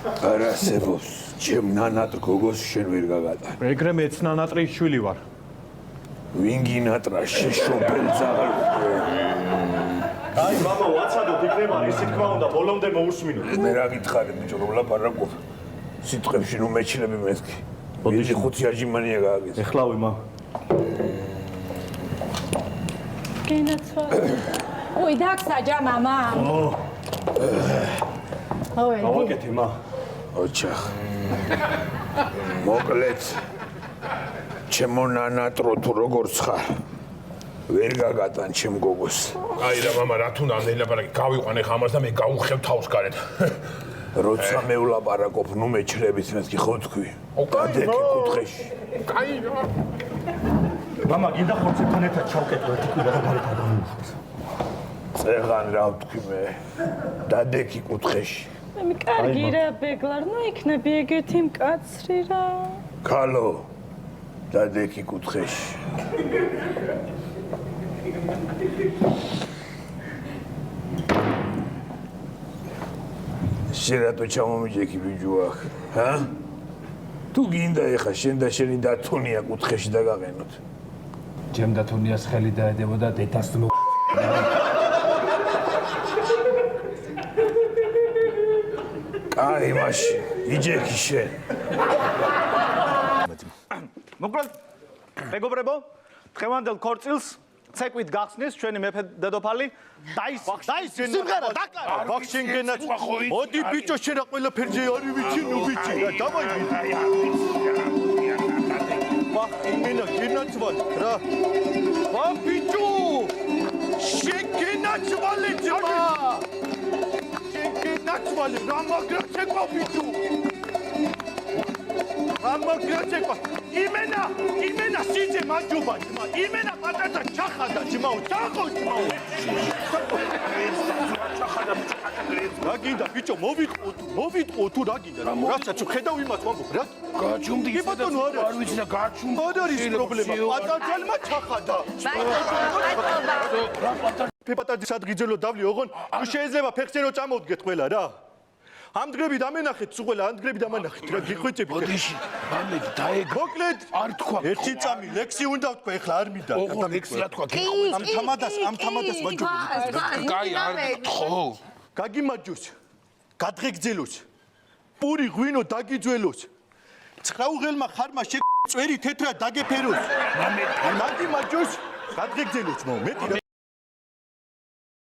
არასებობს, ჩემ ნანატრ გოგოს შენ ვერ გაგატარ. ეგრე მეც ნანატრის შვილი ვარ. ვინ გინატრა შეშობელ ძაღლ. აი, მამა, ვაცადოთ იქნება, ისე თქმა უნდა, ბოლომდე მოусმინოთ. მე რა გითხარი, ბიჭო, რომ ლაპარაკობ. სიტყვებში ნუ მეჩილები მეთქი. მოდი ხუთი აჯიმანია გააგეს. ეხლავი, მა. გენაცვა. ой, დაგსაჯა, მამა. ой, გავაკეთე, მა. ოჩახ. მოკლედ. ჩემო ნანატრო თუ როგორ ხარ? ვერ გაგატან ჩემ გოგოს. აი რა მამა რა თუნდა ნელაპარაკი გავიყვანე ხამას და მე გავუხევ თავს გარეთ. როცა მე ვლაპარაკობ, ნუ მეჩრებით მეთქი ხო თქვი. გადეკი კუთხეში. კაი რა. მამა, გინდა ხორცებთან ერთად ჩავკეტო ერთი კვირა და გარეთ არ გამოვიხოს. წეღან რა ვთქვი მე. დადეკი კუთხეში. მე კარგი რა ბეგლარ, ნუ იქნები ეგეთი მკაცრი რა. ქალო. დადეკი კუთხეში. შენ რატო ჩამომიჯექი ბიჯუახ, ჰა? თუ გინდა ეხა შენ და შენი დათუნია კუთხეში დაგაყენოთ. ჩემ დათუნიას ხელი დაედებოდა დედას მო. კაი მაშინ, იჯექი შენ. მოკლედ, მეგობრებო, დღევანდელ ქორწილს ცეკვით გახსნის ჩვენი მეფე დედოფალი დაის სიმღერა დაკარა ვახშენგენაც მოდი ბიჭო შენ რა ყველაფერზე არი ვიცი ნუ ვიცი რა დავაი ვახ იმენა გენაცვალ რა ვა ბიჭო შენ გენაცვალე ძმა შენ გენაცვალე რა მაგრა შეკვა ბიჭო ამაგრაჭეკვა იმენა სიძე მაჯობა ძმა იმენა პატათა ჩახადა ძმაო ჩახო ძმაო რა გინდა ბიჭო მოვიტყო თუ რა გინდა რასაც ხედავ იმას ვამბობ რა გაჩუმდი კი ბატონო არ ვიცი და გაჩუმდი არ არის პრობლემა პატაძალმა ჩახადა პატაძის ადგიძელო დავლი ოღონ თუ შეიძლება ფეხზე რო წამოვდგეთ ყველა რა ამ დღეები დამენახეთ სულ ყველა ამ დღეები დამენახეთ რა გიხვეწები ოდიში მამე დაეგ მოკლედ არ თქვა ერთი წამი ლექსი უნდა თქვა ეხლა არ მინდა ოღონ ლექსი რა თქვა ამ თამადას მაჯობი კაი არ გითხო გაგიმარჯოს გადღეგძელოს პური ღვინო დაგიძველოს ცხრაუღელმა ხარმა წვერი თეთრად დაგეფეროს მამე მაგიმარჯოს გადღეგძელოს მო მეტი